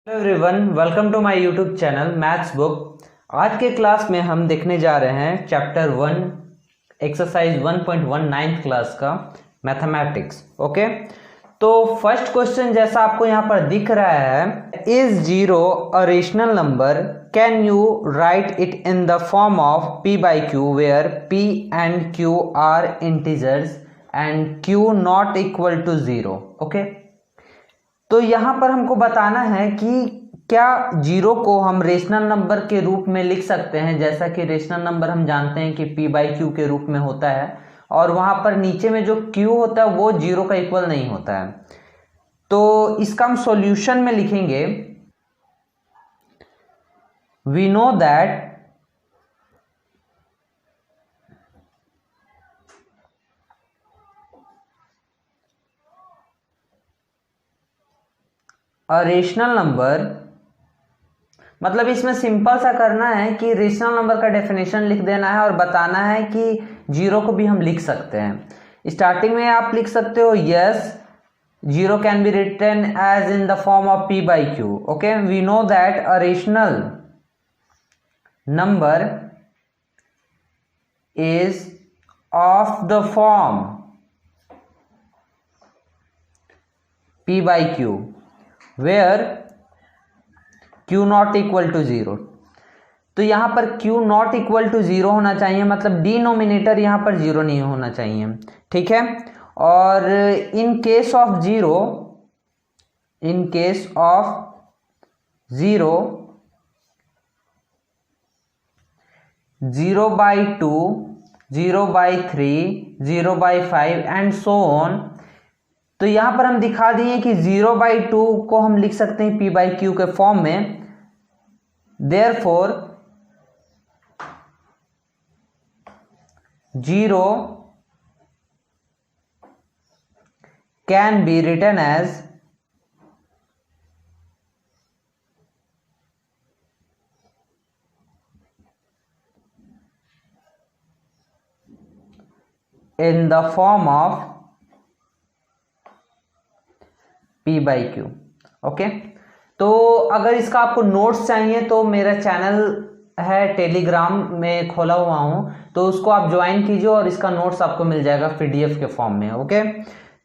Hello everyone, welcome to my YouTube channel maths book. आज के class में हम देखने जा रहे हैं चैप्टर 1 एक्सरसाइज 1.1 क्लास का मैथमेटिक्स। ओके, तो फर्स्ट क्वेश्चन जैसा आपको यहाँ पर दिख रहा है, is zero a rational number, can you write it in the form of p by q where p and q are integers and q not equal to 0। Okay, तो यहां पर हमको बताना है कि क्या जीरो को हम रेशनल नंबर के रूप में लिख सकते हैं, जैसा कि रेशनल नंबर हम जानते हैं कि p by q के रूप में होता है और वहां पर नीचे में जो q होता है वो जीरो का इक्वल नहीं होता है। तो इसका हम सॉल्यूशन में लिखेंगे, we know that a rational number, मतलब इसमें सिंपल सा करना है कि रेशनल नंबर का डेफिनेशन लिख देना है और बताना है कि जीरो को भी हम लिख सकते हैं। स्टार्टिंग में आप लिख सकते हो, yes zero can be written as in the form of p by q। Okay, we know that a rational number is of the form p by q where q not equal to 0। तो यहां पर q not equal to 0 होना चाहिए, मतलब denominator यहां पर 0 नहीं होना चाहिए। ठीक है, और in case of 0, in case of 0, 0/2, 0/3, 0/5 and so on. तो यहां पर हम दिखा दिए कि 0/2 को हम लिख सकते हैं p by q के फॉर्म में। Therefore 0 can be written as in the form of p by q। Okay, तो अगर इसका आपको नोट्स चाहिए तो मेरा चैनल है टेलीग्राम में खोला हुआ हूं, तो उसको आप ज्वाइन कीजिए और इसका नोट्स आपको मिल जाएगा पीडीएफ के फॉर्म में। ओके,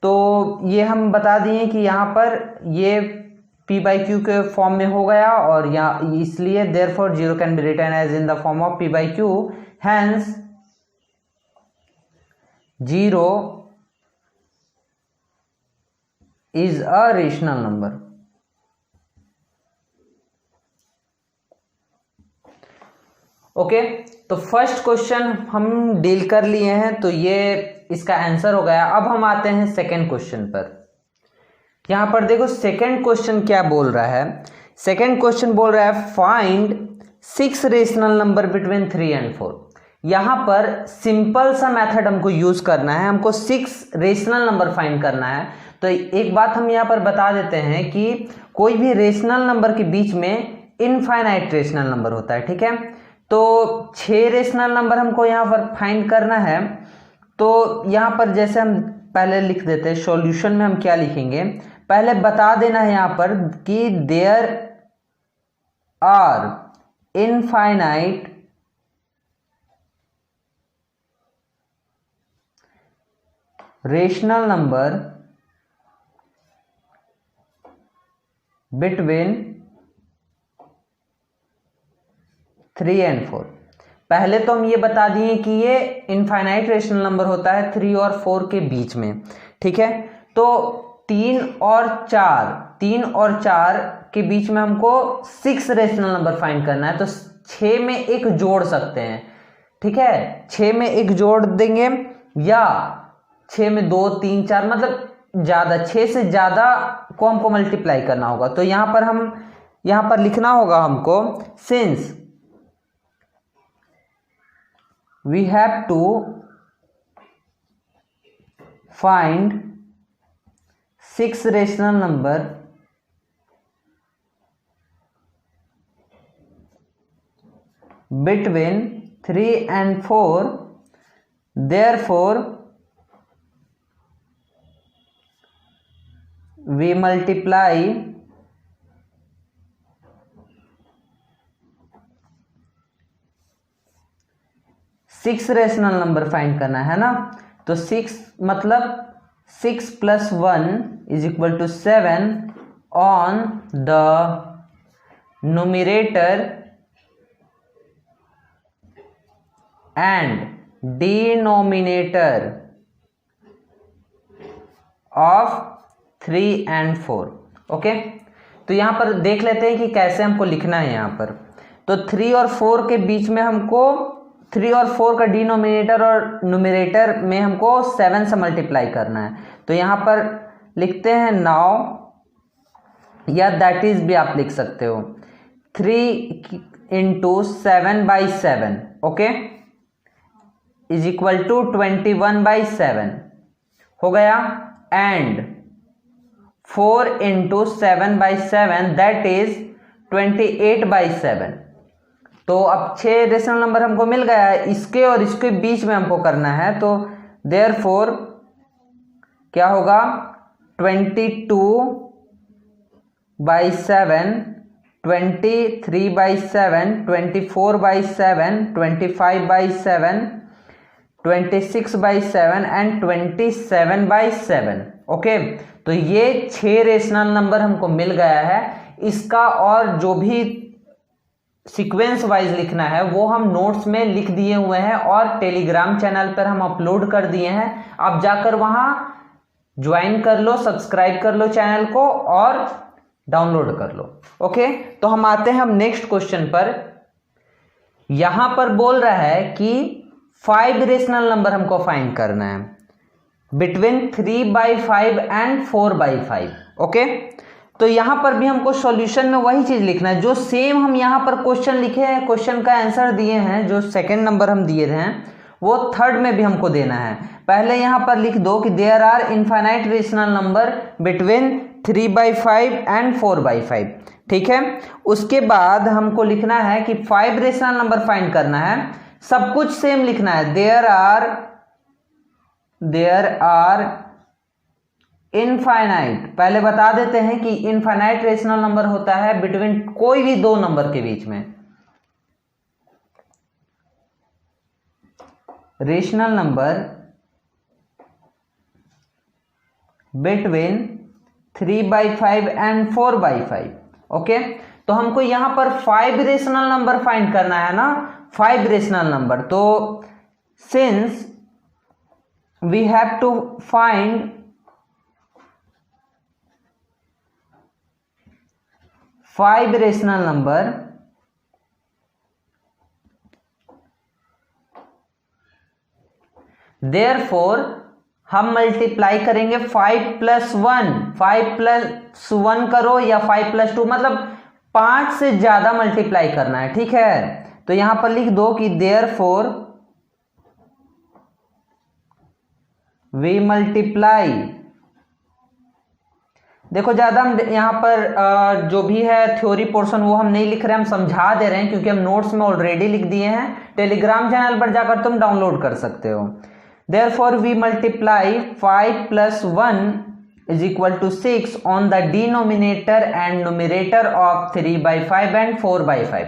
तो ये हम बता दिए कि यहाँ पर ये p by q के फॉर्म में हो गया और यहाँ इसलिए therefore zero can be written as in the form of p by q, hence zero is a rational number. Okay, तो फर्स्ट क्वेश्चन हम डील कर लिए हैं, तो ये इसका आंसर हो गया। अब हम आते हैं सेकंड क्वेश्चन पर। यहां पर देखो सेकंड क्वेश्चन क्या बोल रहा है। सेकंड क्वेश्चन बोल रहा है find 6 rational number between 3 and 4। यहां पर सिंपल सा मेथड हमको यूज करना है, हमको 6 रेशनल नंबर फाइंड करना है। तो एक बात हम यहां पर बता देते हैं कि कोई भी रेशनल नंबर के बीच में इनफाइनाइट रेशनल नंबर होता है। ठीक है, तो 6 रेशनल नंबर हमको यहाँ पर फाइंड करना है। तो यहाँ पर जैसे हम पहले लिख देते हैं, सॉल्यूशन में हम क्या लिखेंगे, पहले बता देना है यहाँ पर कि there are infinite rational number between 3 and 4। पहले तो हम ये बता दिए कि ये इनफाइनाइट रेशनल नंबर होता है 3 और 4 के बीच में। ठीक है, तो 3 और 4 के बीच में हमको 6 रेशनल नंबर फाइंड करना है। तो 6 में एक जोड़ सकते हैं। ठीक है, 6 में एक जोड़ देंगे या 6 में 2, 3, 4, मतलब ज्यादा 6 से ज्यादा को हमको मल्टीप्लाई करना होगा। तो यहां पर लिखना होगा हमको, since we have to find 6 rational number between 3 and 4, therefore we multiply 6 rational number find करना है ना। तो 6 मतलब 6 + 1 = 7 on the numerator and denominator of 3 and 4। Okay, तो यहां पर देख लेते हैं कि कैसे हमको लिखना है। यहां पर तो 3 और 4 के बीच में हमको 3 और 4 का डिनोमिनेटर और न्यूमरेटर में हमको 7 से मल्टीप्लाई करना है। तो यहां पर लिखते हैं 9, या दैट इज भी आप लिख सकते हो 3 × 7/7, ओके, = 21/7 हो गया। And 4 × 7/7 that is 28/7। तो अब 6 रेशनल नंबर हमको मिल गया है, इसके और इसके बीच में हमको करना है। तो देयरफॉर क्या होगा, 22/7, 23/7, 24/7, 25/7, 26/7 एंड 27/7। ओके, तो ये 6 रेशनल नंबर हमको मिल गया है। इसका और जो भी सीक्वेंस वाइज लिखना है वो हम नोट्स में लिख दिए हुए हैं और टेलीग्राम चैनल पर हम अपलोड कर दिए हैं। आप जाकर वहां ज्वाइन कर लो, सब्सक्राइब कर लो चैनल को और डाउनलोड कर लो। ओके, तो हम आते हैं हम नेक्स्ट क्वेश्चन पर। यहां पर बोल रहा है कि 5 रेशनल नंबर हमको फाइंड करना है बिटवीन 3/5 एंड 4/5। ओके, तो यहां पर भी हमको सॉल्यूशन में वही चीज लिखना है जो सेम हम यहां पर क्वेश्चन लिखे हैं, क्वेश्चन का आंसर दिए हैं। जो सेकंड नंबर हम दिए हैं वो थर्ड में भी हमको देना है। पहले यहां पर लिख दो कि there are infinite rational number between 3/5 and 4/5। ठीक है, उसके बाद हमको लिखना है कि 5 रेशनल नंबर फाइंड करना है। सब कुछ सेम लिखना है। देयर आर इनफाइनाइट, पहले बता देते हैं कि इनफाइनाइट रेशनल नंबर होता है बिटवीन कोई भी 2 नंबर के बीच में। Rational number between 3/5 and 4/5। Okay, तो हमको यहां पर 5 रेशनल नंबर फाइंड करना है ना, 5 रेशनल नंबर। तो since we have to find 5 rational number, therefore हम मल्टीप्लाई करेंगे 5 + 1। 5 + 1 करो या 5 + 2, मतलब 5 से ज्यादा मल्टीप्लाई करना है। ठीक है, तो यहां पर लिख दो कि देयरफॉर वी मल्टीप्लाई। देखो ज्यादा हम यहां पर जो भी है थ्योरी पोर्शन वो हम नहीं लिख रहे हैं, हम समझा दे रहे हैं क्योंकि हम नोट्स में ऑलरेडी लिख दिए हैं। टेलीग्राम चैनल पर जाकर तुम डाउनलोड कर सकते हो। Therefore we multiply 5 + 1 = 6 on the denominator and numerator of 3/5 and 4/5।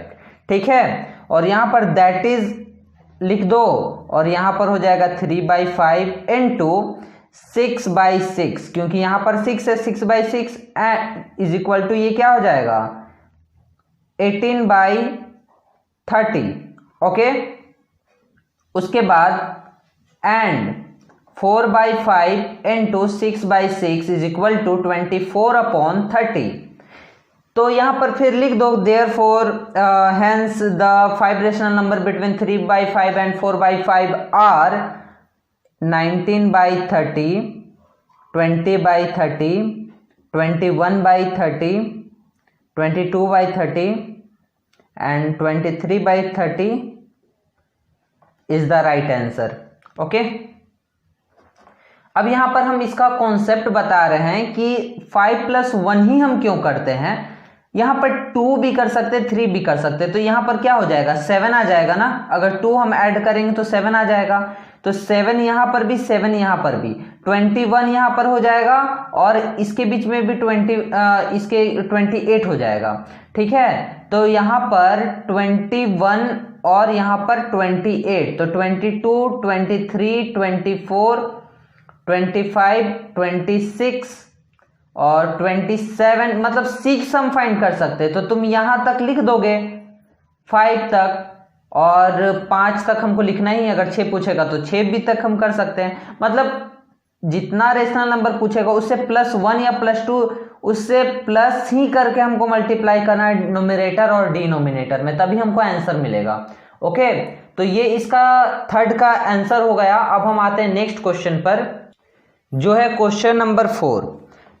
ठीक है, और यहां पर दैट इज लिख दो और यहां पर हो जाएगा 3/5 × 6/6, क्योंकि यहां पर 6 है, 6/6 = ये क्या हो जाएगा 18/30। ओके, उसके बाद एंड 4/5 × 6/6 = 24/30। तो यहां पर फिर लिख दो therefore hence the 5 rational number between 3/5 and 4/5 are 19/30, 20/30, 21/30, 22/30 and 23/30 is the right answer. Okay, अब यहां पर हम इसका कॉन्सेप्ट बता रहे हैं कि 5 + 1 ही हम क्यों करते हैं। यहां पर 2 भी कर सकते, 3 भी कर सकते, तो यहां पर क्या हो जाएगा 7 आ जाएगा ना। अगर 2 हम ऐड करेंगे तो 7 आ जाएगा। तो 7 यहां पर भी, 7 यहां पर भी, 21 यहाँ पर हो जाएगा और इसके बीच में भी इसके 28 हो जाएगा। ठीक है, तो यहाँ पर 21 और यहाँ पर 28, तो 22, 23, 24, 25, 26 और 27, मतलब 6 हम फाइंड कर सकते हैं। तो तुम यहां तक लिख दोगे 5 तक, और 5 तक हमको लिखना ही, अगर 6 पूछेगा तो 6 भी तक हम कर सकते हैं। मतलब जितना रेशनल नंबर पूछेगा उससे +1 या +2, उससे प्लस ही करके हमको मल्टीप्लाई करना है न्यूमरेटर और डिनोमिनेटर में, तभी हमको आंसर मिलेगा। ओके, तो ये इसका थर्ड का आंसर हो गया। अब हम आते हैं नेक्स्ट क्वेश्चन पर, जो है क्वेश्चन नंबर 4।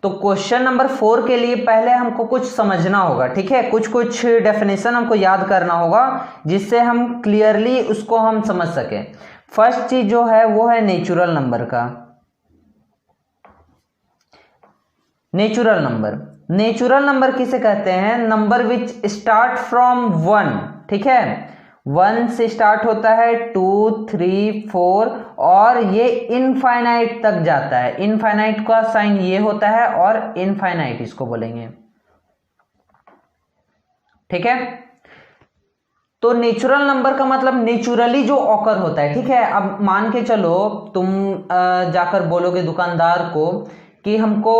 तो क्वेश्चन नंबर 4 के लिए पहले हमको कुछ समझना होगा। ठीक है, कुछ डेफिनेशन हमको याद करना होगा जिससे हम क्लियरली उसको हम समझ सकें। फर्स्ट चीज जो है वो है नेचुरल नंबर का। नेचुरल नंबर किसे कहते हैं? Number which start from 1। ठीक है, 1 से स्टार्ट होता है, 2, 3, 4 और ये इनफाइनाइट तक जाता है। इनफाइनाइट का साइन ये होता है और इनफाइनाइट इसको बोलेंगे। ठीक है, तो नेचुरल नंबर का मतलब नेचुरली जो ऑकर होता है। ठीक है, अब मान के चलो तुम जाकर बोलोगे दुकानदार को कि हमको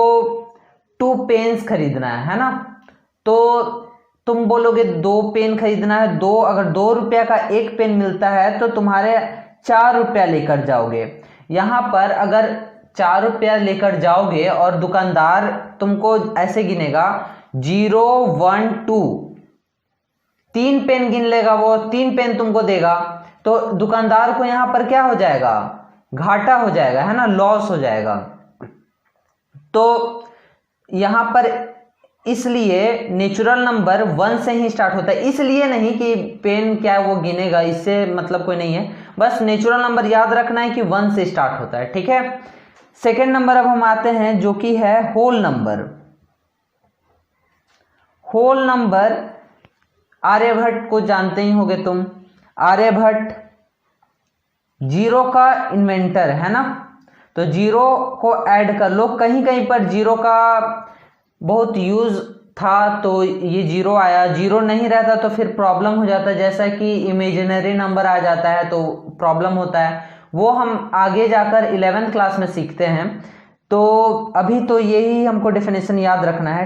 2 पेन्स खरीदना है ना, तो तुम बोलोगे 2 पेन खरीदना है। अगर 2 रुपया का 1 पेन मिलता है तो तुम्हारे 4 रुपया लेकर जाओगे। यहां पर अगर 4 रुपया लेकर जाओगे और दुकानदार तुमको ऐसे गिनेगा 0, 1, 2, 3 पेन गिन लेगा, वो 3 पेन तुमको देगा, तो दुकानदार को यहां पर क्या हो जाएगा? घाटा हो जाएगा, है ना, लॉस हो जाएगा। तो यहां पर इसलिए नेचुरल नंबर 1 से ही स्टार्ट होता है। इसलिए नहीं कि पेन क्या वो गिनेगा, इससे मतलब कोई नहीं है, बस नेचुरल नंबर याद रखना है कि 1 से स्टार्ट होता है। ठीक है, सेकेंड नंबर अब हम आते हैं जो कि है whole number. Whole number Aryabhata को जानते ही होगे तुम। आर्यभट्ट 0 का इन्वेंटर है ना, तो 0 को ऐड कर लो। कहीं कहीं पर 0 का बहुत यूज था तो ये 0 आया, 0 नहीं रहता तो फिर प्रॉब्लम हो जाता है, जैसा कि इमेजिनरी नंबर आ जाता है तो प्रॉब्लम होता है। वो हम आगे जाकर 11th क्लास में सीखते हैं। तो अभी तो यही हमको डेफिनेशन याद रखना है।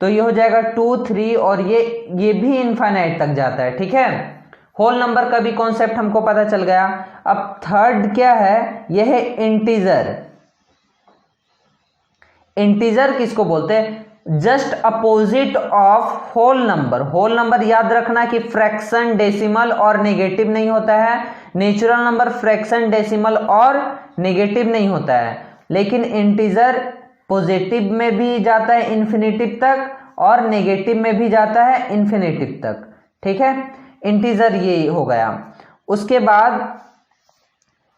तो ये हो जाएगा 2, 3 और ये भी इनफाइनाइट तक जाता है। ठीक है, होल नंबर का भी कॉन्सेप्ट हमको पता चल गया। अब थर्ड क्या है? यह है इंटीजर। इंटीजर किसको बोलते हैं? Just opposite of whole number. Whole number याद रखना कि फ्रैक्शन, डेसिमल और नेगेटिव नहीं होता है। नेचुरल नंबर फ्रैक्शन, डेसिमल और नेगेटिव नहीं होता है, लेकिन इंटीजर पॉजिटिव में भी जाता है इन्फिनिटिव तक और नेगेटिव में भी जाता है इन्फिनिटिव तक। ठीक है, इंटीजर ये हो गया। उसके बाद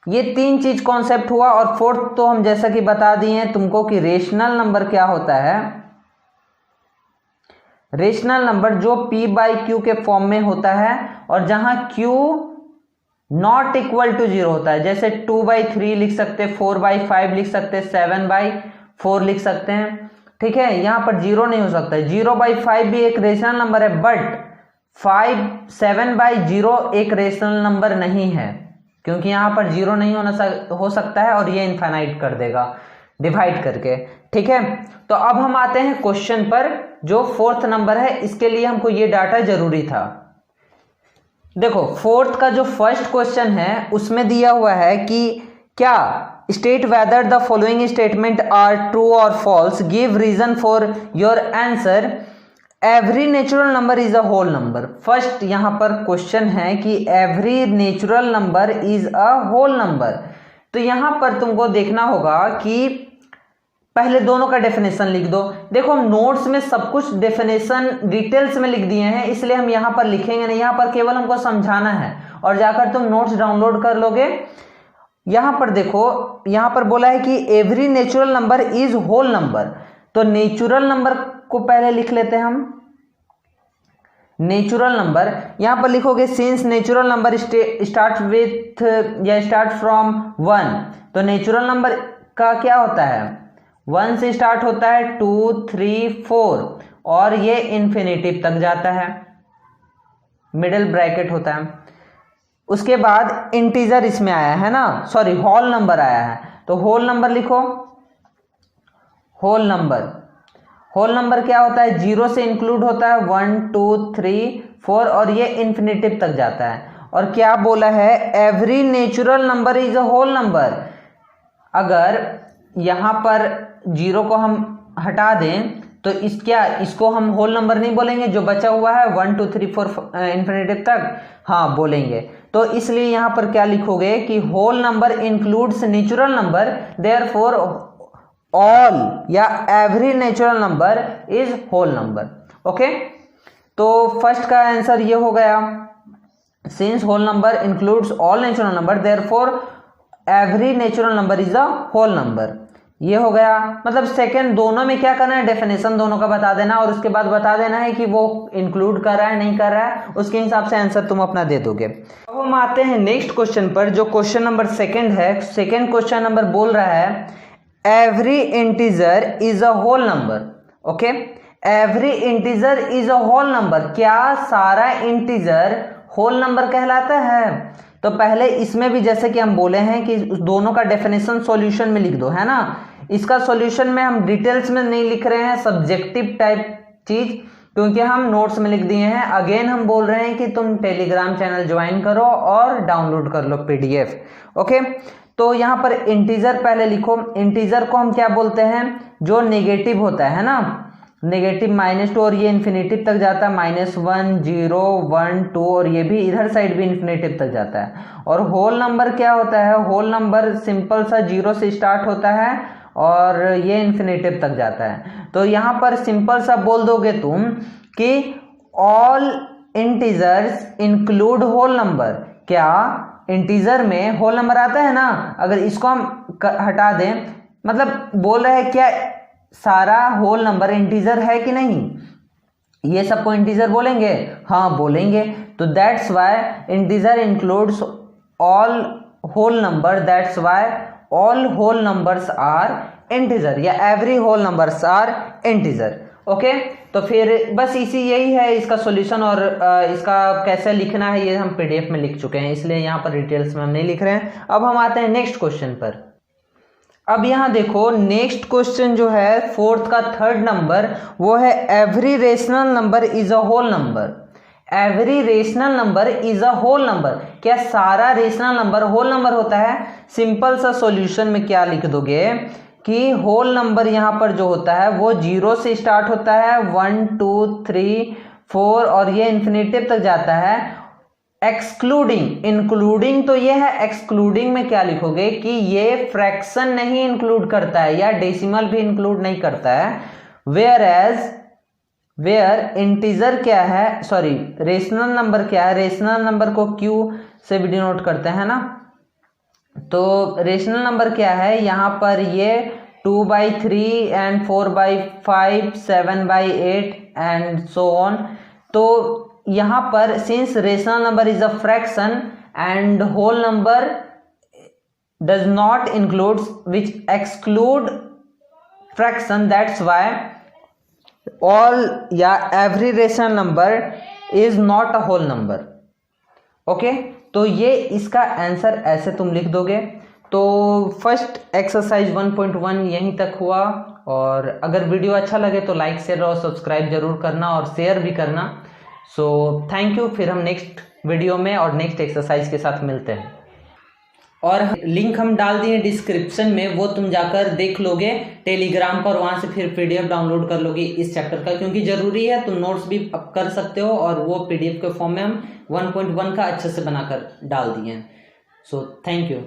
ये 3 चीज कॉन्सेप्ट हुआ, और फोर्थ तो हम जैसा कि बता दिए तुमको कि रेशनल नंबर क्या होता है। रेशनल नंबर जो p/q के फॉर्म में होता है और जहां q नॉट इक्वल टू 0 होता है। जैसे 2/3 लिख सकते, 4/5 लिख सकते, 7/4 लिख सकते हैं। ठीक है, यहां पर 0 नहीं हो सकता है। 0/5 भी एक रेशनल नंबर है, बट 7/0 एक रेशनल नंबर नहीं है, क्योंकि यहां पर 0 नहीं हो सकता है और ये इनफाइनाइट कर देगा डिवाइड करके। ठीक है, तो अब हम आते हैं क्वेश्चन पर जो 4th नंबर है। इसके लिए हमको ये डाटा जरूरी था। देखो 4th का जो फर्स्ट क्वेश्चन है उसमें दिया हुआ है कि क्या state whether the following statement are true और false, give reason for your answer, every natural number is a whole number. First यहां पर क्वेश्चन है कि every natural number is a whole number. तो यहां पर तुमको देखना होगा कि पहले दोनों का डेफिनेशन लिख दो। देखो हम नोट्स में सब कुछ डेफिनेशन डिटेल्स में लिख दिए हैं, इसलिए हम यहां पर लिखेंगे नहीं, यहां पर केवल हमको समझाना है और जाकर तुम नोट्स डाउनलोड कर लोगे। यहां पर देखो, यहां पर बोला है कि every natural number is whole number, तो नेचुरल नंबर को पहले लिख लेते हैं हम। नेचुरल नंबर यहां पर लिखोगे since natural number start with या स्टार्ट फ्रॉम 1, तो नेचुरल नंबर का क्या होता है, 1 से स्टार्ट होता है, 2 3 4 और ये इन्फिनेटिव तक जाता है, मिडिल ब्रैकेट होता है। उसके बाद इंटीजर इसमें आया है ना, सॉरी होल नंबर आया है, तो होल नंबर लिखो। होल नंबर क्या होता है, 0 से इंक्लूड होता है, 1 2 3 4 और ये इन्फिनेटिव तक जाता है। और क्या बोला है, every natural number is a whole number. अगर यहां पर 0 को हम हटा दें तो इसको हम होल नंबर नहीं बोलेंगे, जो बचा हुआ है 1 2 3 4 इन्फिनेटिव तक, हाँ बोलेंगे। तो इसलिए यहां पर क्या लिखोगे कि whole number includes natural number, therefore all या every natural number is whole number. Okay, तो फर्स्ट का आंसर ये हो गया, since whole number includes all natural number therefore every natural number is a whole number, ये हो गया। मतलब सेकंड दोनों में क्या करना है, डेफिनेशन दोनों का बता देना और उसके बाद बता देना है कि वो इंक्लूड कर रहा है नहीं कर रहा है, उसके हिसाब से आंसर तुम अपना दे दोगे। अब हम आते हैं नेक्स्ट क्वेश्चन पर, जो क्वेश्चन नंबर सेकंड है। सेकंड क्वेश्चन नंबर बोल रहा है every integer is a whole number. Okay, every integer is a whole number, क्या सारा इंटीजर होल नंबर कहलाता है? तो पहले इसमें भी जैसे कि हम बोले हैं कि दोनों का डेफिनेशन सॉल्यूशन में लिख दो, है ना। इसका सॉल्यूशन में हम डिटेल्स में नहीं लिख रहे हैं, सब्जेक्टिव टाइप चीज, क्योंकि हम नोट्स में लिख दिए हैं। अगेन हम बोल रहे हैं कि तुम टेलीग्राम चैनल ज्वाइन करो और डाउनलोड कर लो पीडीएफ। ओके, तो यहां पर इंटीजर पहले लिखो। इंटीजर को हम क्या बोलते हैं, जो नेगेटिव होता है ना, नेगेटिव -2 और ये इन्फिनेटिव तक जाता है, -1 0 1 2 और ये भी इधर साइड भी इन्फिनेटिव तक जाता है। और होल नंबर क्या होता है, होल नंबर सिंपल सा 0 से स्टार्ट होता है और ये इन्फिनेटिव तक जाता है। तो यहां पर सिंपल सा बोल दोगे तुम कि all integers include whole number. क्या इंटीजर में होल नंबर आता है ना, अगर इसको हम हटा दें, मतलब बोल रहे हैं क्या सारा होल नंबर इंटीजर है कि नहीं, ये सबको इंटीजर बोलेंगे, हाँ बोलेंगे। तो that's why integer includes all whole number, that's why all whole numbers are integer या every whole numbers are integer. Okay, तो फिर बस यही है इसका सॉल्यूशन, और इसका कैसे लिखना है ये हम पीडीएफ में लिख चुके हैं, इसलिए यहाँ पर डिटेल्स में हम नहीं लिख रहे हैं। अब हम आते हैं नेक्स्ट क्वेश्चन पर। अब यहाँ देखो नेक्स्ट क्वेश्चन जो है फोर्थ का थर्ड नंबर, वो है every rational number is a whole number. Every rational number is a whole number, क्या सारा रेशनल नंबर होल नंबर होता है? सिंपल सा सॉल्यूशन में क्या लिख दोगे कि होल नंबर यहाँ पर जो होता है वो 0 से स्टार्ट होता है, 1 2 3 4 और ये इन्फिनेटिव तक जाता है। एक्सक्लूडिंग, इंक्लूडिंग तो ये है, एक्सक्लूडिंग में क्या लिखोगे कि ये फ्रैक्शन नहीं इंक्लूड करता है या डेसिमल भी इंक्लूड नहीं करता है। वेयर इंटीजर क्या है, सॉरी रेशनल नंबर क्या है, रेशनल नंबर को क्यू से भी डिनोट करते हैं ना। तो रेशनल नंबर क्या है, यहाँ पर ये 2/3 एंड 4/5 7/8 एंड सो ऑन। तो यहां पर since rational number is a fraction and whole number does not include which exclude fraction, that's why all या every rational number is not a whole number. Okay, तो ये इसका answer ऐसे तुम लिख दोगे। तो फर्स्ट एक्सरसाइज 1.1 यहीं तक हुआ, और अगर वीडियो अच्छा लगे तो लाइक शेयर और सब्सक्राइब जरूर करना और शेयर भी करना। सो थैंक यू, फिर हम नेक्स्ट वीडियो में और नेक्स्ट एक्सरसाइज के साथ मिलते हैं। और लिंक हम डाल दिए डिस्क्रिप्शन में, वो तुम जाकर देख लोगे टेलीग्राम पर, वहां से फिर पीडीएफ डाउनलोड कर लोगे इस चैप्टर का, क्योंकि जरूरी है, तुम नोट्स भी कर सकते हो और वो पीडीएफ के फॉर्म में हम 1.1 का अच्छे से बनाकर डाल दिए हैं। So thank you.